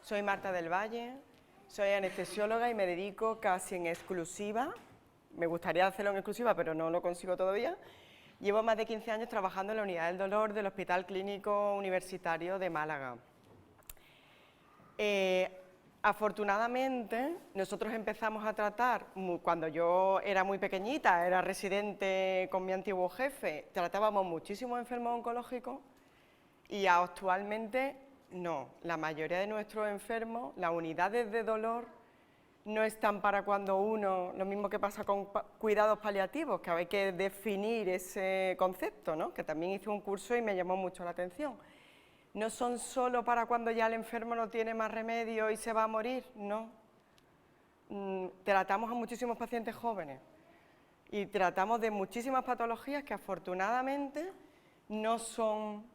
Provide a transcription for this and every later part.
Soy Marta del Valle, soy anestesióloga y me dedico casi en exclusiva, me gustaría hacerlo en exclusiva pero no lo consigo todavía. Llevo más de 15 años trabajando en la unidad del dolor del Hospital Clínico Universitario de Málaga. Afortunadamente, nosotros empezamos a tratar, cuando yo era muy pequeñita, era residente con mi antiguo jefe, tratábamos muchísimos enfermos oncológicos y actualmente no. La mayoría de nuestros enfermos, las unidades de dolor, no están para cuando uno, lo mismo que pasa con cuidados paliativos, que hay que definir ese concepto, ¿no? Que también hice un curso y me llamó mucho la atención. No son solo para cuando ya el enfermo no tiene más remedio y se va a morir, no. Tratamos a muchísimos pacientes jóvenes y tratamos de muchísimas patologías que afortunadamente no son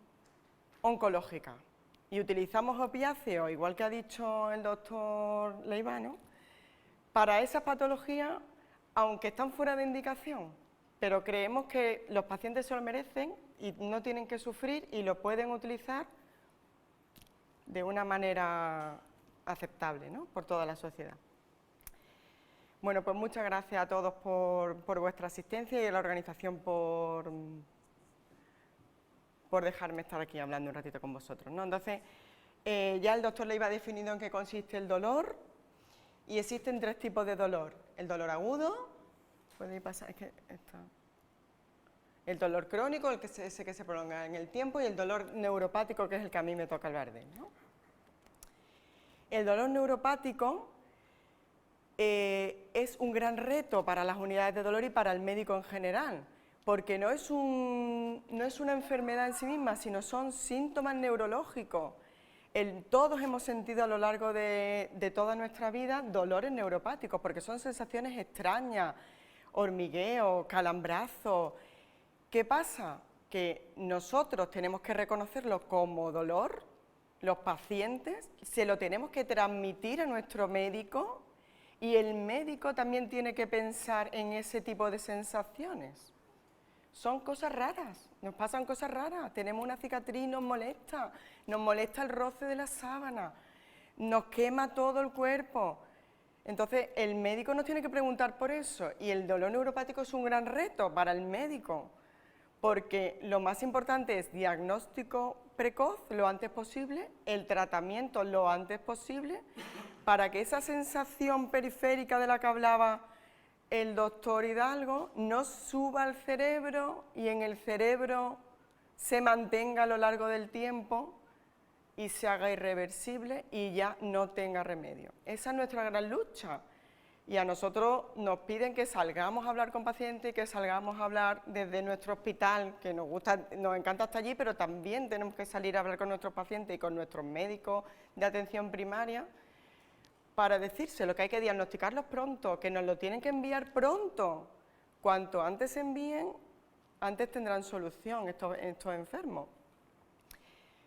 oncológicas. Y utilizamos opiáceos, igual que ha dicho el doctor Leivano, para esas patologías, aunque están fuera de indicación, pero creemos que los pacientes se lo merecen y no tienen que sufrir y lo pueden utilizar de una manera aceptable, ¿no?, por toda la sociedad. Bueno, pues muchas gracias a todos por vuestra asistencia y a la organización por dejarme estar aquí hablando un ratito con vosotros, ¿no? Entonces, ya el doctor Leiva ha definido en qué consiste el dolor y existen tres tipos de dolor. El dolor agudo, puede pasar, es que está. El dolor crónico, el que se prolonga en el tiempo, y el dolor neuropático, que es el que a mí me toca hablar de él, ¿no? El dolor neuropático es un gran reto para las unidades de dolor y para el médico en general, porque no es una enfermedad en sí misma, sino son síntomas neurológicos. Todos hemos sentido a lo largo de toda nuestra vida dolores neuropáticos, porque son sensaciones extrañas, hormigueo, calambrazo. ¿Qué pasa? Que nosotros tenemos que reconocerlo como dolor, los pacientes, se lo tenemos que transmitir a nuestro médico y el médico también tiene que pensar en ese tipo de sensaciones. Son cosas raras, nos pasan cosas raras, tenemos una cicatriz y nos molesta el roce de la sábana, nos quema todo el cuerpo. Entonces el médico nos tiene que preguntar por eso y el dolor neuropático es un gran reto para el médico, porque lo más importante es diagnóstico precoz lo antes posible, el tratamiento lo antes posible, para que esa sensación periférica de la que hablaba el doctor Hidalgo no suba al cerebro y en el cerebro se mantenga a lo largo del tiempo y se haga irreversible y ya no tenga remedio. Esa es nuestra gran lucha. Y a nosotros nos piden que salgamos a hablar con pacientes, que salgamos a hablar desde nuestro hospital, que nos encanta estar allí, pero también tenemos que salir a hablar con nuestros pacientes y con nuestros médicos de atención primaria para decírselo, que hay que diagnosticarlos pronto, que nos lo tienen que enviar pronto. Cuanto antes se envíen, antes tendrán solución estos enfermos.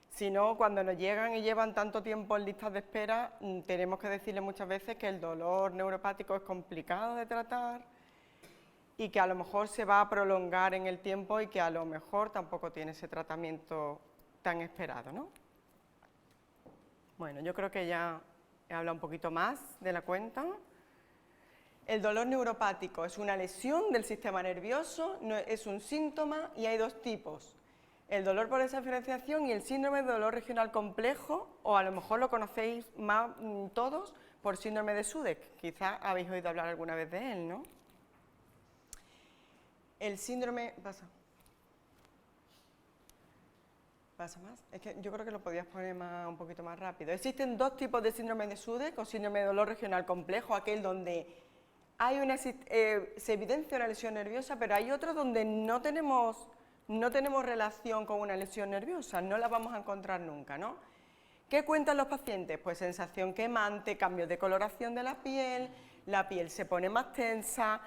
Si no, cuando nos llegan y llevan tanto tiempo en listas de espera, tenemos que decirles muchas veces que el dolor neuropático es complicado de tratar y que a lo mejor se va a prolongar en el tiempo y que a lo mejor tampoco tiene ese tratamiento tan esperado, ¿no? Bueno, yo creo que ya he hablado un poquito más de la cuenta. El dolor neuropático es una lesión del sistema nervioso, es un síntoma y hay dos tipos. El dolor por desdiferenciación y el síndrome de dolor regional complejo, o a lo mejor lo conocéis más todos por síndrome de Sudeck, quizás habéis oído hablar alguna vez de él, ¿no? El síndrome... ¿Pasa más? Es que yo creo que lo podías poner un poquito más rápido. Existen dos tipos de síndrome de Sudeck o síndrome de dolor regional complejo, aquel donde se evidencia una lesión nerviosa, pero hay otros donde no tenemos relación con una lesión nerviosa, no la vamos a encontrar nunca, ¿no? ¿Qué cuentan los pacientes? Pues sensación quemante, cambios de coloración de la piel se pone más tensa,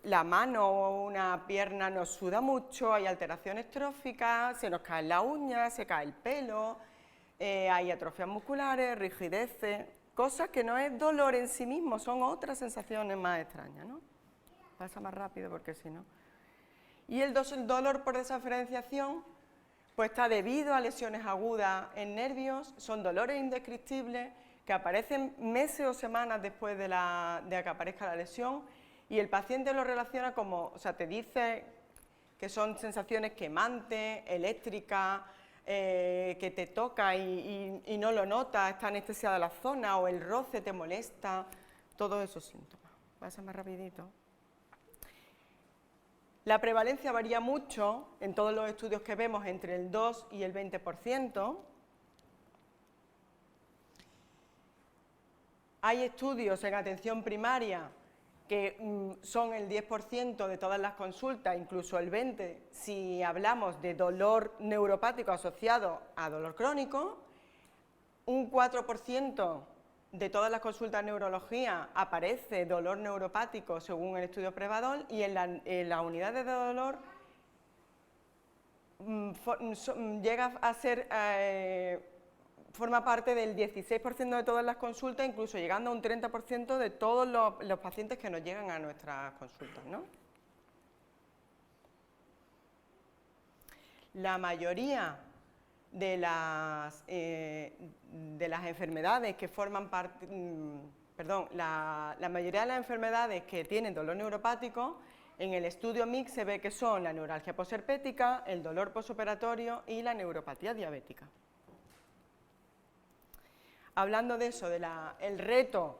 la mano o una pierna nos suda mucho, hay alteraciones tróficas, se nos caen las uñas, se cae el pelo, hay atrofias musculares, rigideces, cosas que no es dolor en sí mismo, son otras sensaciones más extrañas, ¿no? Pasa más rápido porque si no... Y el dolor por desdiferenciación, Pues está debido a lesiones agudas en nervios, son dolores indescriptibles que aparecen meses o semanas después de que aparezca la lesión, y el paciente lo relaciona como, o sea, te dice que son sensaciones quemantes, eléctricas, que te toca y no lo notas, está anestesiada la zona, o el roce te molesta, todos esos síntomas. Pasa más rapidito. La prevalencia varía mucho en todos los estudios que vemos, entre el 2 y el 20%. Hay estudios en atención primaria que son el 10% de todas las consultas, incluso el 20% si hablamos de dolor neuropático asociado a dolor crónico. Un 4% de todas las consultas de neurología aparece dolor neuropático según el estudio Prevadol, y en las unidades de dolor llega a ser, forma parte del 16% de todas las consultas, incluso llegando a un 30% de todos los pacientes que nos llegan a nuestras consultas, ¿no? La mayoría de las enfermedades que forman parte, la mayoría de las enfermedades que tienen dolor neuropático, en el estudio MIC se ve que son la neuralgia posherpética, el dolor posoperatorio y la neuropatía diabética. Hablando de eso, el reto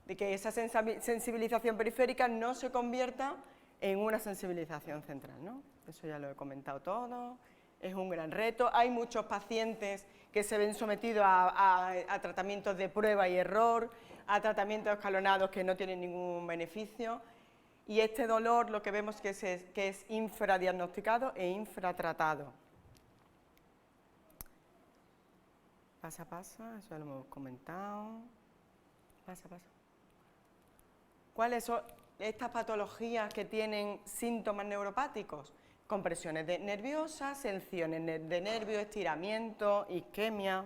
de que esa sensibilización periférica no se convierta en una sensibilización central, ¿no? Eso ya lo he comentado todo. Es un gran reto. Hay muchos pacientes que se ven sometidos a tratamientos de prueba y error, a tratamientos escalonados que no tienen ningún beneficio, y este dolor lo que vemos que es infradiagnosticado e infratratado. Pasa, pasa, eso ya lo hemos comentado. Pasa, pasa. ¿Cuáles son estas patologías que tienen síntomas neuropáticos? Compresiones nerviosas, secciones de nervio, estiramiento, isquemia.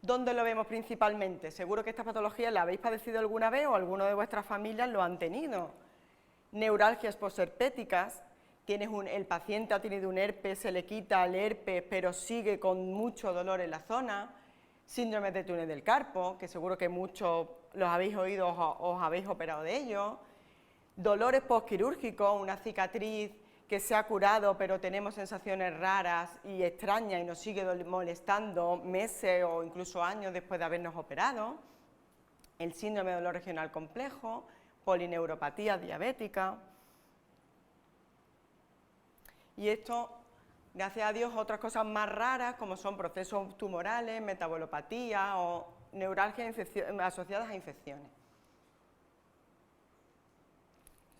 ¿Dónde lo vemos principalmente? Seguro que esta patología la habéis padecido alguna vez o alguno de vuestras familias lo han tenido. Neuralgias posherpéticas. El paciente ha tenido un herpes, se le quita el herpes, pero sigue con mucho dolor en la zona. Síndrome de túnel del carpo, que seguro que muchos los habéis oído o os habéis operado de ellos. Dolores postquirúrgicos, una cicatriz que se ha curado, pero tenemos sensaciones raras y extrañas y nos sigue molestando meses o incluso años después de habernos operado. El síndrome de dolor regional complejo, polineuropatía diabética. Y esto, gracias a Dios, otras cosas más raras, como son procesos tumorales, metabolopatía o neuralgias asociadas a infecciones.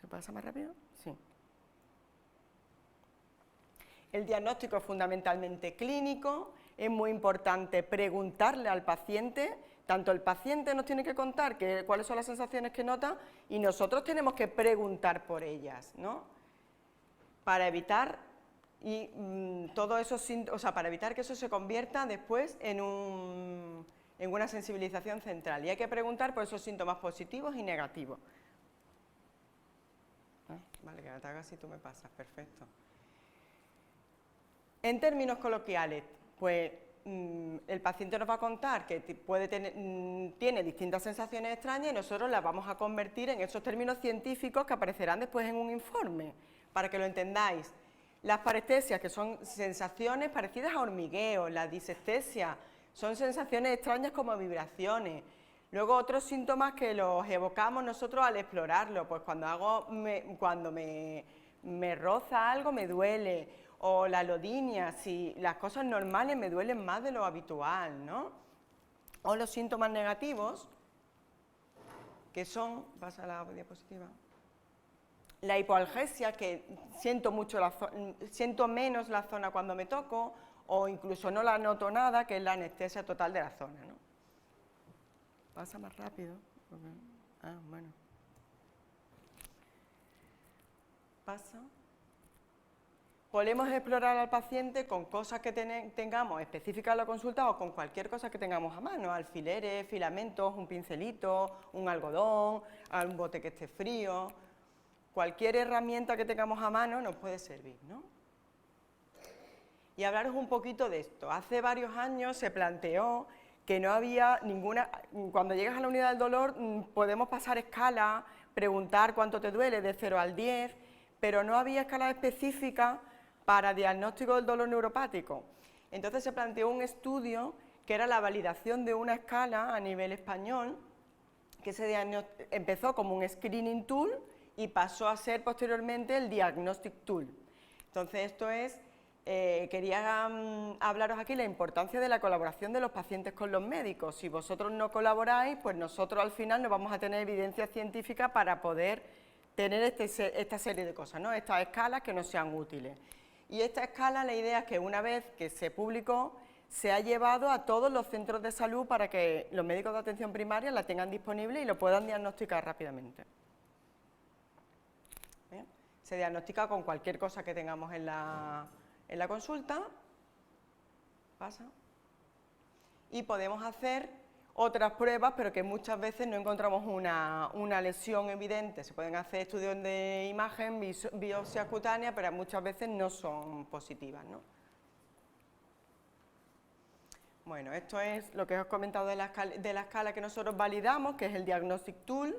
¿Se pasa más rápido? Sí. El diagnóstico es fundamentalmente clínico, es muy importante preguntarle al paciente, tanto el paciente nos tiene que contar cuáles son las sensaciones que nota y nosotros tenemos que preguntar por ellas, ¿no? Para evitar todo eso, o sea, para evitar que eso se convierta después en una sensibilización central. Y hay que preguntar por esos síntomas positivos y negativos. Vale, que te hagas si tú me pasas, perfecto. En términos coloquiales, pues el paciente nos va a contar que tiene distintas sensaciones extrañas y nosotros las vamos a convertir en esos términos científicos que aparecerán después en un informe, para que lo entendáis. Las parestesias, que son sensaciones parecidas a hormigueo, la disestesia, son sensaciones extrañas como vibraciones. Luego otros síntomas que los evocamos nosotros al explorarlo, pues cuando me roza algo me duele, o la alodinia, si las cosas normales me duelen más de lo habitual, ¿no? O los síntomas negativos, que son, pasa la diapositiva, la hipoalgesia, que siento menos la zona cuando me toco, o incluso no la noto nada, que es la anestesia total de la zona, ¿no? Pasa más rápido. Bueno. Pasa. Podemos explorar al paciente con cosas que tengamos específicas en la consulta o con cualquier cosa que tengamos a mano, alfileres, filamentos, un pincelito, un algodón, un bote que esté frío. cualquier herramienta que tengamos a mano nos puede servir, ¿no? Y hablaros un poquito de esto. Hace varios años se planteó que no había ninguna... Cuando llegas a la unidad del dolor podemos pasar escala, preguntar cuánto te duele de 0 al 10, pero no había escala específica para diagnóstico del dolor neuropático. Entonces se planteó un estudio que era la validación de una escala a nivel español, que empezó como un screening tool y pasó a ser posteriormente el diagnostic tool. Entonces esto es, quería hablaros aquí la importancia de la colaboración de los pacientes con los médicos. Si vosotros no colaboráis, pues nosotros al final no vamos a tener evidencia científica para poder tener esta serie de cosas, ¿no? Estas escalas que nos sean útiles. Y esta escala, la idea es que una vez que se publicó, se ha llevado a todos los centros de salud para que los médicos de atención primaria la tengan disponible y lo puedan diagnosticar rápidamente. ¿Bien? Se diagnostica con cualquier cosa que tengamos en la consulta, pasa, y podemos hacer otras pruebas, pero que muchas veces no encontramos una lesión evidente. Se pueden hacer estudios de imagen, biopsias cutáneas, pero muchas veces no son positivas, ¿no? Bueno, esto es lo que os he comentado de la escala que nosotros validamos, que es el Diagnostic Tool,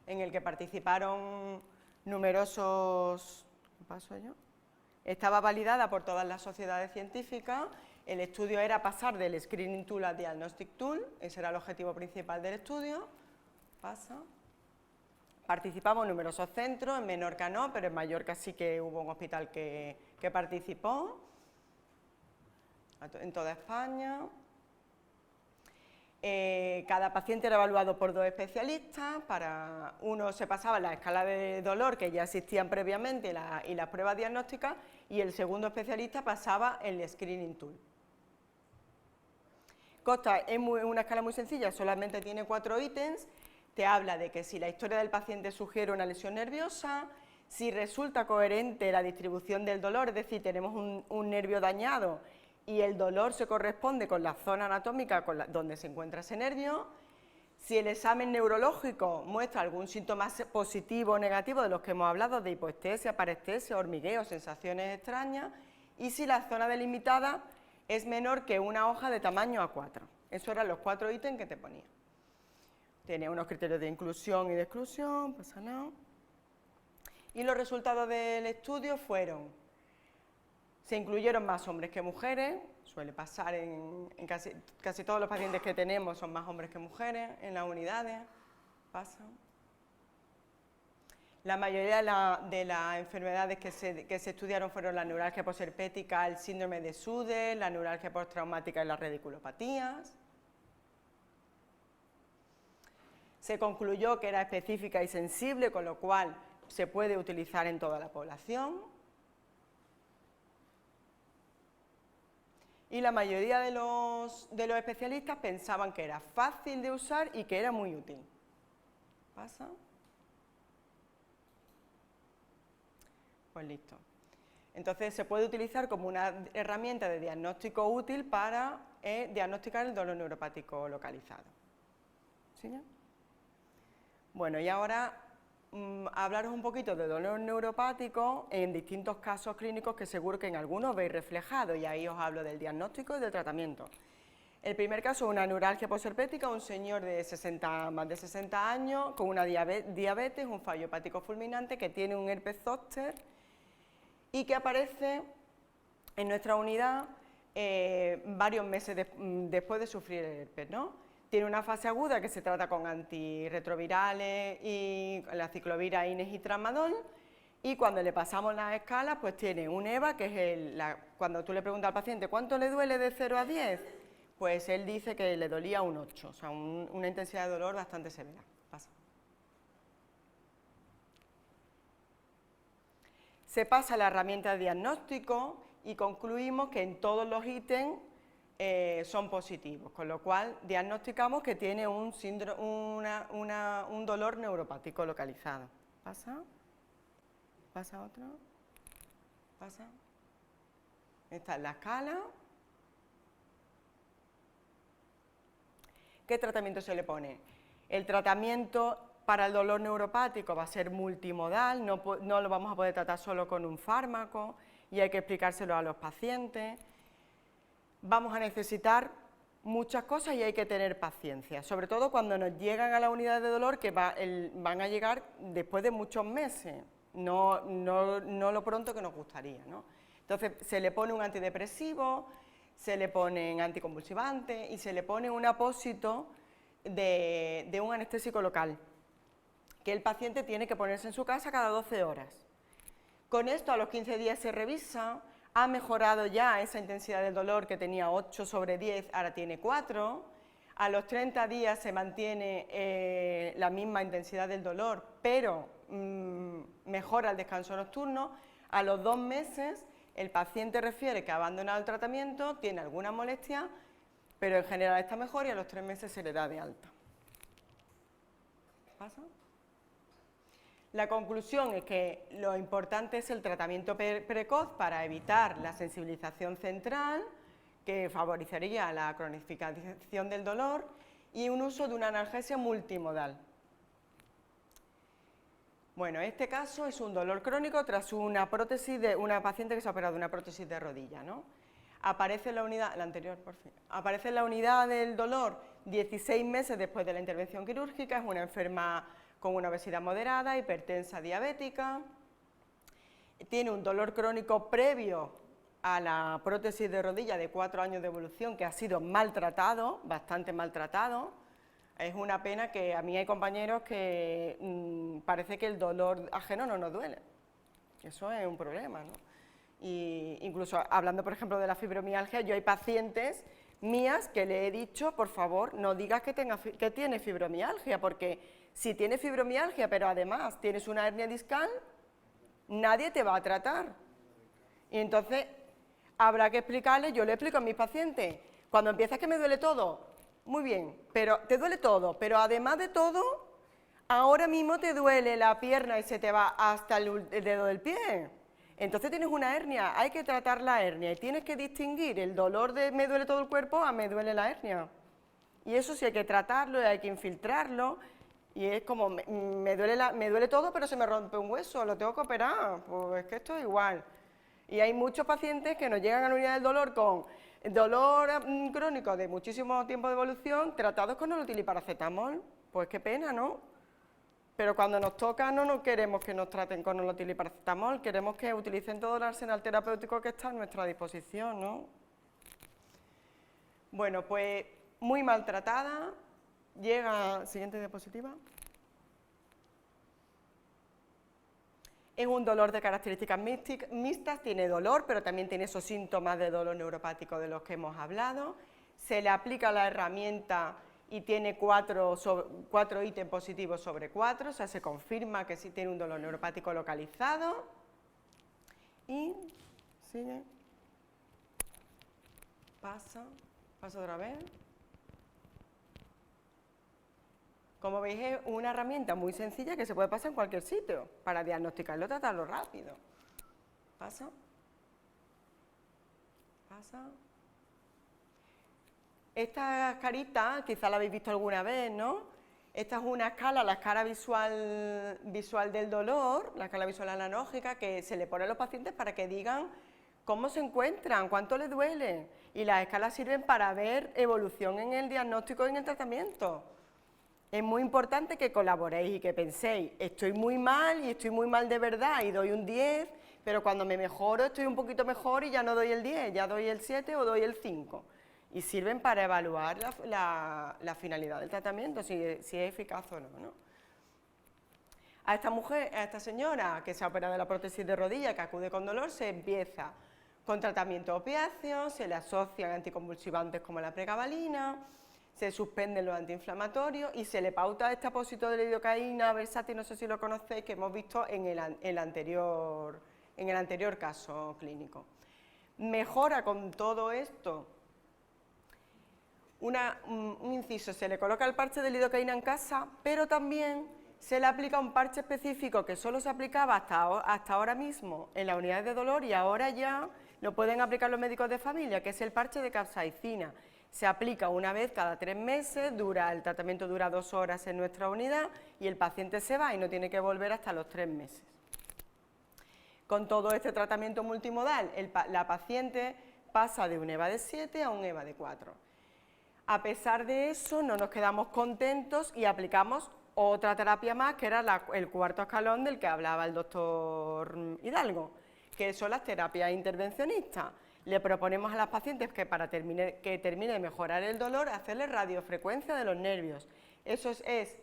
en el que participaron numerosos... ¿Qué pasó yo? Estaba validada por todas las sociedades científicas. El estudio era pasar del Screening Tool al Diagnostic Tool, ese era el objetivo principal del estudio. Pasa. Participamos en numerosos centros, en Menorca no, pero en Mallorca sí que hubo un hospital que participó, en toda España. Cada paciente era evaluado por 2 especialistas, uno se pasaba la escala de dolor que ya existían previamente y las pruebas diagnósticas, y el segundo especialista pasaba el Screening Tool. Es una escala muy sencilla, solamente tiene 4 ítems, te habla de que si la historia del paciente sugiere una lesión nerviosa, si resulta coherente la distribución del dolor, es decir, tenemos un nervio dañado y el dolor se corresponde con la zona anatómica donde se encuentra ese nervio, si el examen neurológico muestra algún síntoma positivo o negativo de los que hemos hablado, de hipoestesia, parestesia, hormigueo, sensaciones extrañas, y si la zona delimitada es menor que una hoja de tamaño A4. Esos eran los 4 ítems que te ponía. Tiene unos criterios de inclusión y de exclusión, pasa nada. Y los resultados del estudio fueron: se incluyeron más hombres que mujeres, suele pasar en casi todos los pacientes que tenemos, son más hombres que mujeres en las unidades, pasa. La mayoría de las enfermedades que se estudiaron fueron la neuralgia posherpética, el síndrome de Suder, la neuralgia postraumática y las radiculopatías. Se concluyó que era específica y sensible, con lo cual se puede utilizar en toda la población. Y la mayoría de los especialistas pensaban que era fácil de usar y que era muy útil. ¿Pasa? Pues listo. Entonces se puede utilizar como una herramienta de diagnóstico útil para diagnosticar el dolor neuropático localizado. ¿Sí ya? Bueno, y ahora hablaros un poquito de dolor neuropático en distintos casos clínicos que seguro que en algunos veis reflejados, y ahí os hablo del diagnóstico y del tratamiento. El primer caso es una neuralgia posherpética, un señor de más de 60 años con una diabetes, un fallo hepático fulminante, que tiene un herpes zóster y que aparece en nuestra unidad varios meses después de sufrir el herpes, ¿no? Tiene una fase aguda que se trata con antirretrovirales y la ciclovira, ines y tramadol, y cuando le pasamos las escalas, pues tiene un EVA, que es cuando tú le preguntas al paciente ¿cuánto le duele de 0 a 10? Pues él dice que le dolía un 8, o sea, una intensidad de dolor bastante severa. Pasa. Se pasa a la herramienta de diagnóstico y concluimos que en todos los ítems son positivos, con lo cual diagnosticamos que tiene un dolor neuropático localizado. ¿Pasa? ¿Pasa otro? ¿Pasa? Esta es la escala. ¿Qué tratamiento se le pone? El tratamiento para el dolor neuropático va a ser multimodal, no lo vamos a poder tratar solo con un fármaco y hay que explicárselo a los pacientes. Vamos a necesitar muchas cosas y hay que tener paciencia, sobre todo cuando nos llegan a la unidad de dolor, que van a llegar después de muchos meses, no lo pronto que nos gustaría, ¿no? Entonces se le pone un antidepresivo, se le ponen anticonvulsivantes y se le pone un apósito de un anestésico local, que el paciente tiene que ponerse en su casa cada 12 horas. Con esto a los 15 días se revisa, ha mejorado ya esa intensidad del dolor que tenía 8/10, ahora tiene 4, a los 30 días se mantiene la misma intensidad del dolor, pero mejora el descanso nocturno, a los 2 meses el paciente refiere que ha abandonado el tratamiento, tiene alguna molestia, pero en general está mejor y a los 3 meses se le da de alta. ¿Pasa? La conclusión es que lo importante es el tratamiento precoz para evitar la sensibilización central, que favorecería la cronificación del dolor, y un uso de una analgesia multimodal. Bueno, este caso es un dolor crónico tras una prótesis de una paciente que se ha operado de una prótesis de rodilla, ¿no? Aparece en la unidad, la anterior, por fin, aparece en la unidad del dolor 16 meses después de la intervención quirúrgica, es una enferma con una obesidad moderada, hipertensa, diabética, tiene un dolor crónico previo a la prótesis de rodilla de 4 años de evolución que ha sido maltratado, bastante maltratado. Es una pena que a mí hay compañeros que parece que el dolor ajeno no nos duele. Eso es un problema, ¿no? Y incluso hablando, por ejemplo, de la fibromialgia, yo hay pacientes mías que le he dicho, por favor, no digas que tiene fibromialgia, porque si tienes fibromialgia, pero además tienes una hernia discal, nadie te va a tratar. Y entonces habrá que explicarle, yo le explico a mis pacientes, cuando empiezas que me duele todo, muy bien, pero te duele todo, pero además de todo, ahora mismo te duele la pierna y se te va hasta el dedo del pie. Entonces tienes una hernia, hay que tratar la hernia y tienes que distinguir el dolor de me duele todo el cuerpo a me duele la hernia. Y eso sí hay que tratarlo y hay que infiltrarlo. Y es como, me duele todo, pero se me rompe un hueso, lo tengo que operar, pues es que esto es igual. Y hay muchos pacientes que nos llegan a la unidad del dolor con dolor crónico de muchísimo tiempo de evolución, tratados con nolotil y paracetamol, pues qué pena, ¿no? Pero cuando nos toca no queremos que nos traten con nolotil y paracetamol, queremos que utilicen todo el arsenal terapéutico que está a nuestra disposición, ¿no? Bueno, pues muy maltratada. Llega, siguiente diapositiva. Es un dolor de características mixtas, tiene dolor, pero también tiene esos síntomas de dolor neuropático de los que hemos hablado. Se le aplica la herramienta y tiene 4 ítems positivos sobre 4, o sea, se confirma que sí tiene un dolor neuropático localizado. Y sigue. Pasa otra vez. Como veis, es una herramienta muy sencilla que se puede pasar en cualquier sitio para diagnosticarlo y tratarlo rápido. Pasa. Esta carita, quizá la habéis visto alguna vez, ¿no? Esta es una escala, la escala visual del dolor, la escala visual analógica, que se le pone a los pacientes para que digan cómo se encuentran, cuánto les duele. Y las escalas sirven para ver evolución en el diagnóstico y en el tratamiento. Es muy importante que colaboréis y que penséis, estoy muy mal y estoy muy mal de verdad y doy un 10, pero cuando me mejoro estoy un poquito mejor y ya no doy el 10, ya doy el 7 o doy el 5. Y sirven para evaluar la finalidad del tratamiento, si es eficaz o no, ¿no? A esta señora que se ha operado de la prótesis de rodilla, que acude con dolor, se empieza con tratamiento opiáceo, se le asocian anticonvulsivantes como la pregabalina, se suspenden los antiinflamatorios y se le pauta este apósito de lidocaína versátil, no sé si lo conocéis, que hemos visto en el anterior caso clínico. Mejora con todo esto. Un inciso, se le coloca el parche de lidocaína en casa, pero también se le aplica un parche específico que solo se aplicaba hasta ahora mismo en las unidades de dolor y ahora ya lo pueden aplicar los médicos de familia, que es el parche de capsaicina. Se aplica una vez cada 3 meses, el tratamiento dura 2 horas en nuestra unidad y el paciente se va y no tiene que volver hasta los 3 meses. Con todo este tratamiento multimodal, la paciente pasa de un EVA de 7 a un EVA de 4. A pesar de eso, no nos quedamos contentos y aplicamos otra terapia más, que era el cuarto escalón del que hablaba el doctor Hidalgo, que son las terapias intervencionistas. Le proponemos a las pacientes que para que termine de mejorar el dolor, hacerle radiofrecuencia de los nervios. Eso es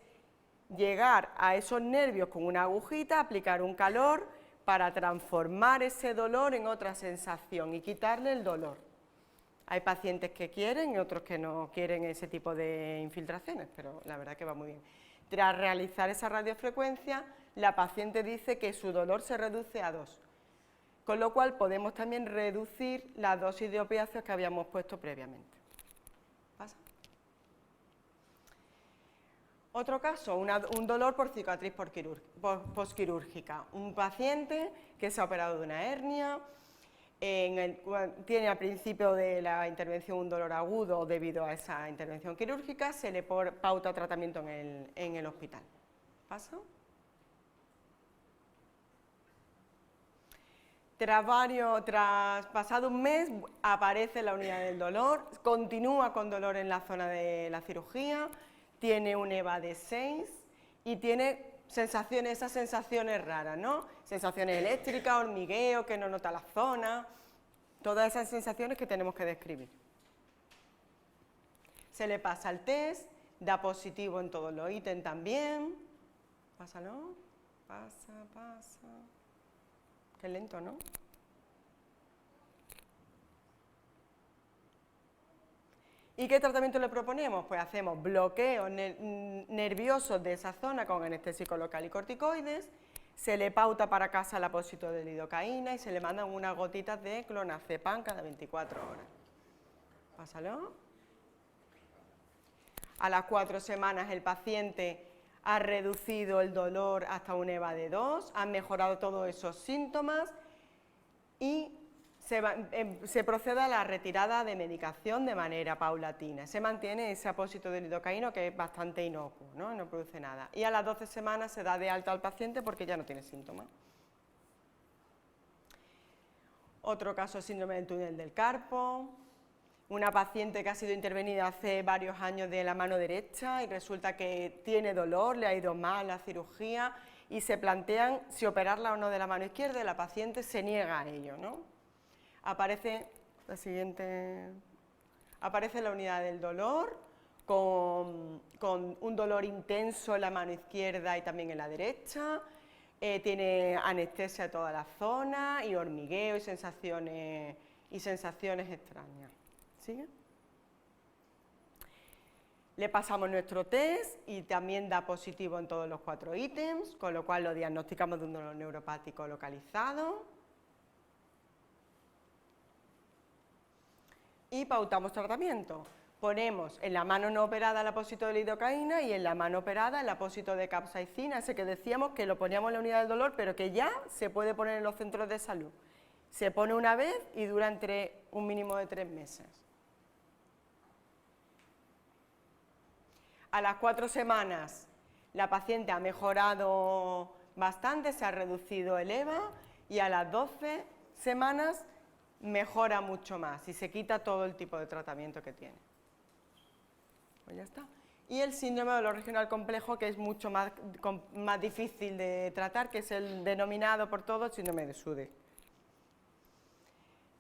llegar a esos nervios con una agujita, aplicar un calor para transformar ese dolor en otra sensación y quitarle el dolor. Hay pacientes que quieren y otros que no quieren ese tipo de infiltraciones, pero la verdad que va muy bien. Tras realizar esa radiofrecuencia, la paciente dice que su dolor se reduce a 2. Con lo cual podemos también reducir la dosis de opiáceos que habíamos puesto previamente. ¿Pasa? Otro caso, un dolor por cicatriz posquirúrgica. Un paciente que se ha operado de una hernia, tiene al principio de la intervención un dolor agudo debido a esa intervención quirúrgica, se le pauta tratamiento en el hospital. ¿Pasa? Tras pasado un mes aparece la unidad del dolor, continúa con dolor en la zona de la cirugía, tiene un EVA de 6 y tiene esas sensaciones raras, ¿no? Sensaciones eléctricas, hormigueo, que no nota la zona, todas esas sensaciones que tenemos que describir. Se le pasa el test, da positivo en todos los ítems también. Pásalo, pasa. Qué lento, ¿no? ¿Y qué tratamiento le proponemos? Pues hacemos bloqueos nerviosos de esa zona con anestésico local y corticoides, se le pauta para casa el apósito de lidocaína y se le mandan unas gotitas de clonazepam cada 24 horas. Pásalo. A las 4 semanas el paciente ha reducido el dolor hasta un EVA de 2, han mejorado todos esos síntomas y se procede a la retirada de medicación de manera paulatina. Se mantiene ese apósito de lidocaína que es bastante inocuo, no produce nada. Y a las 12 semanas se da de alta al paciente porque ya no tiene síntomas. Otro caso es síndrome del túnel del carpo. Una paciente que ha sido intervenida hace varios años de la mano derecha y resulta que tiene dolor, le ha ido mal la cirugía y se plantean si operarla o no de la mano izquierda y la paciente se niega a ello, ¿no? Aparece la unidad del dolor con un dolor intenso en la mano izquierda y también en la derecha, tiene anestesia de toda la zona y hormigueo y sensaciones extrañas. ¿Sigue? Le pasamos nuestro test y también da positivo en todos los 4 ítems, con lo cual lo diagnosticamos de un dolor neuropático localizado. Y pautamos tratamiento. Ponemos en la mano no operada el apósito de lidocaína y en la mano operada el apósito de capsaicina, ese que decíamos que lo poníamos en la unidad del dolor, pero que ya se puede poner en los centros de salud. Se pone una vez y dura entre un mínimo de 3 meses. A las 4 semanas la paciente ha mejorado bastante, se ha reducido el EVA y a las 12 semanas mejora mucho más y se quita todo el tipo de tratamiento que tiene. Pues ya está. Y el síndrome de dolor regional complejo, que es mucho más difícil de tratar, que es el denominado por todos síndrome de Sude.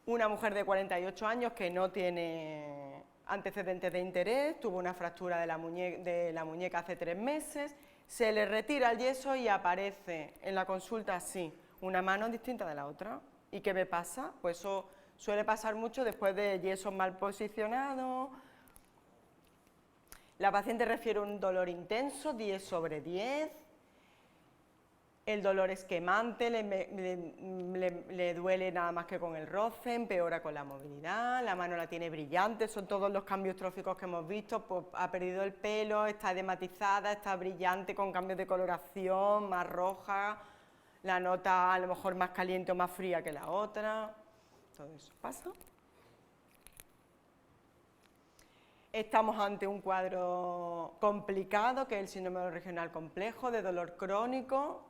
Una mujer de 48 años que no tiene antecedentes de interés, tuvo una fractura de la muñeca hace 3 meses, se le retira el yeso y aparece en la consulta así, una mano distinta de la otra. ¿Y qué me pasa? Pues eso suele pasar mucho después de yesos mal posicionados. La paciente refiere un dolor intenso, 10/10. El dolor es quemante, le duele nada más que con el roce, empeora con la movilidad, la mano la tiene brillante, son todos los cambios tróficos que hemos visto, pues ha perdido el pelo, está dematizada, está brillante con cambios de coloración, más roja, la nota a lo mejor más caliente o más fría que la otra, todo eso pasa. Estamos ante un cuadro complicado, que es el síndrome regional complejo, de dolor crónico,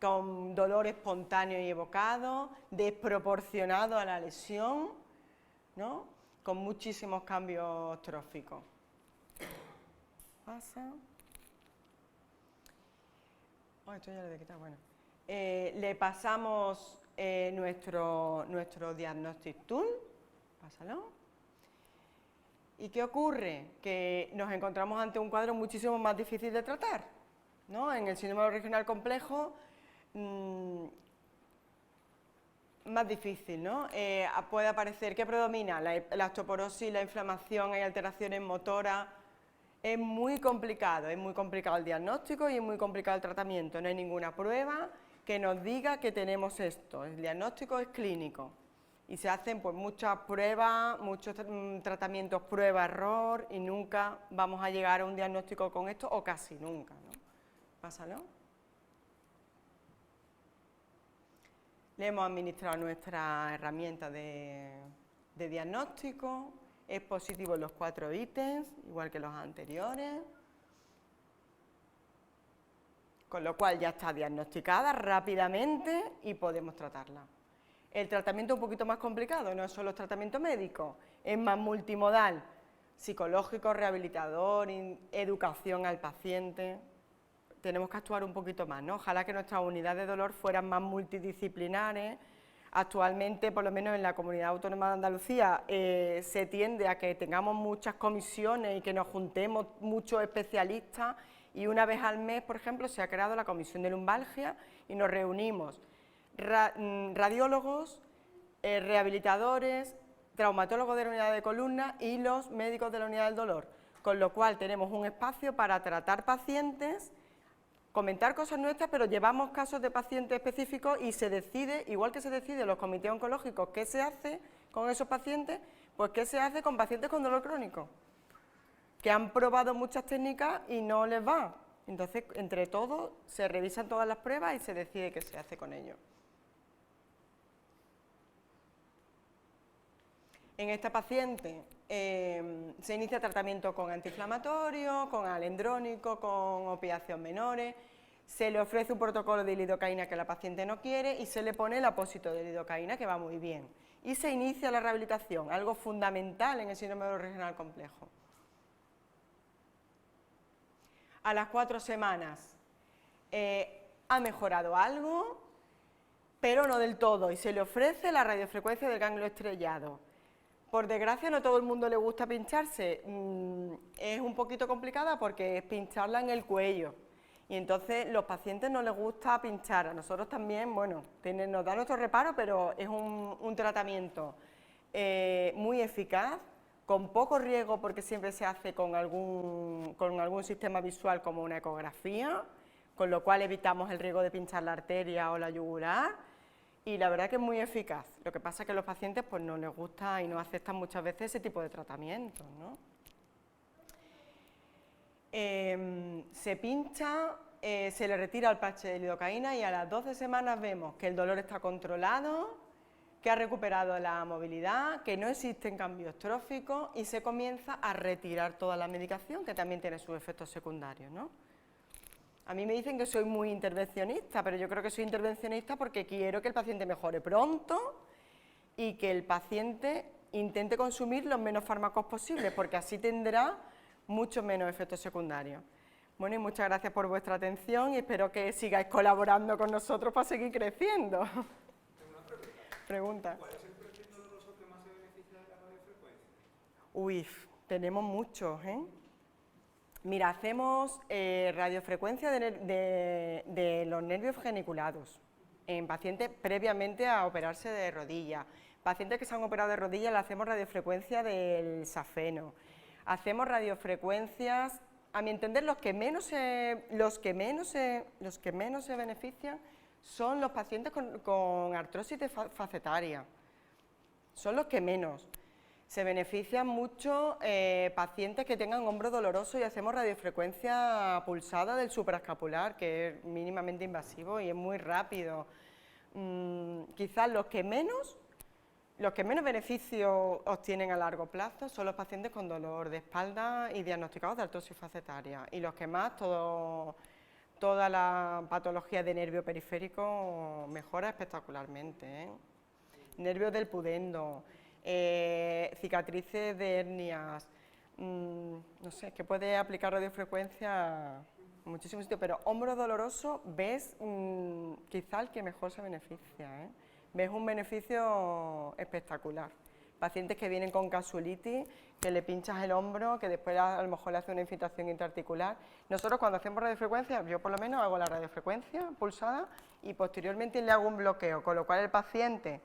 con dolor espontáneo y evocado, desproporcionado a la lesión, ¿no? Con muchísimos cambios tróficos. Pasa. Oh, esto ya lo he quitado, bueno. Le pasamos nuestro Diagnostic Tool. Pásalo. ¿Y qué ocurre? Que nos encontramos ante un cuadro muchísimo más difícil de tratar, ¿no? En el síndrome regional complejo, más difícil, ¿no? Puede aparecer, ¿qué predomina? La osteoporosis, la inflamación, hay alteraciones motoras. Es muy complicado el diagnóstico y es muy complicado el tratamiento. No hay ninguna prueba que nos diga que tenemos esto. El diagnóstico es clínico y se hacen pues muchas pruebas, muchos tratamientos prueba-error y nunca vamos a llegar a un diagnóstico con esto, o casi nunca, ¿no? Pásalo. Le hemos administrado nuestra herramienta de diagnóstico, es positivo en los 4 ítems, igual que los anteriores, con lo cual ya está diagnosticada rápidamente y podemos tratarla. El tratamiento es un poquito más complicado, no es solo tratamiento médico, es más multimodal, psicológico, rehabilitador, educación al paciente. Tenemos que actuar un poquito más, ¿no? Ojalá que nuestras unidades de dolor fueran más multidisciplinares. Actualmente, por lo menos en la Comunidad Autónoma de Andalucía, se tiende a que tengamos muchas comisiones y que nos juntemos muchos especialistas, y una vez al mes, por ejemplo, se ha creado la comisión de lumbalgia y nos reunimos radiólogos, rehabilitadores, traumatólogos de la unidad de columna y los médicos de la unidad del dolor, con lo cual tenemos un espacio para tratar pacientes, comentar cosas nuestras, pero llevamos casos de pacientes específicos y se decide, igual que se decide en los comités oncológicos qué se hace con esos pacientes, pues qué se hace con pacientes con dolor crónico, que han probado muchas técnicas y no les va. Entonces, entre todos, se revisan todas las pruebas y se decide qué se hace con ellos. En esta paciente se inicia tratamiento con antiinflamatorio, con alendrónico, con opiáceos menores, se le ofrece un protocolo de lidocaína que la paciente no quiere y se le pone el apósito de lidocaína, que va muy bien. Y se inicia la rehabilitación, algo fundamental en el síndrome regional complejo. A las 4 semanas ha mejorado algo, pero no del todo, y se le ofrece la radiofrecuencia del ganglio estrellado. Por desgracia, no todo el mundo le gusta pincharse, es un poquito complicada porque es pincharla en el cuello, y entonces los pacientes no les gusta pinchar. A nosotros también, bueno, nos da nuestro reparo, pero es un tratamiento muy eficaz, con poco riesgo porque siempre se hace con algún sistema visual como una ecografía, con lo cual evitamos el riesgo de pinchar la arteria o la yugular. Y la verdad que es muy eficaz. Lo que pasa es que a los pacientes pues no les gusta y no aceptan muchas veces ese tipo de tratamientos, ¿no? Se pincha, se le retira el parche de lidocaína y a las 12 semanas vemos que el dolor está controlado, que ha recuperado la movilidad, que no existen cambios tróficos y se comienza a retirar toda la medicación, que también tiene sus efectos secundarios, ¿no? A mí me dicen que soy muy intervencionista, pero yo creo que soy intervencionista porque quiero que el paciente mejore pronto y que el paciente intente consumir los menos fármacos posibles, porque así tendrá muchos menos efectos secundarios. Bueno, y muchas gracias por vuestra atención y espero que sigáis colaborando con nosotros para seguir creciendo. Tengo una pregunta. ¿Cuál es el perfil doloroso que más se beneficia de la radiofrecuencia? Uy, tenemos muchos, ¿eh? Mira, hacemos radiofrecuencia de los nervios geniculados en pacientes previamente a operarse de rodilla. Pacientes que se han operado de rodilla le hacemos radiofrecuencia del safeno. Hacemos radiofrecuencias, a mi entender, los que menos se benefician son los pacientes con artrosis facetaria. Son los que menos. Se benefician mucho pacientes que tengan hombro doloroso y hacemos radiofrecuencia pulsada del supraescapular, que es mínimamente invasivo y es muy rápido. Quizás los que menos Los que menos beneficio obtienen a largo plazo son los pacientes con dolor de espalda y diagnosticados de artrosis facetaria, y los que más, toda la patología de nervio periférico mejora espectacularmente, ¿eh? Nervios del pudendo, cicatrices de hernias, no sé, que puede aplicar radiofrecuencia en muchísimos sitios, pero hombro doloroso ves quizá el que mejor se beneficia, ¿eh? Ves un beneficio espectacular. Pacientes que vienen con casulitis, que le pinchas el hombro, que después a lo mejor le hace una infiltración intraarticular. Nosotros cuando hacemos radiofrecuencia, yo por lo menos hago la radiofrecuencia pulsada y posteriormente le hago un bloqueo, con lo cual el paciente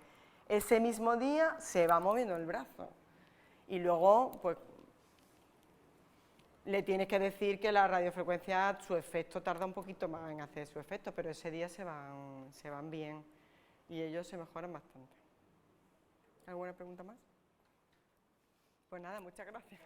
ese mismo día se va moviendo el brazo. Y luego, pues, le tienes que decir que la radiofrecuencia, su efecto tarda un poquito más en hacer su efecto, pero ese día se van bien y ellos se mejoran bastante. ¿Alguna pregunta más? Pues nada, muchas gracias.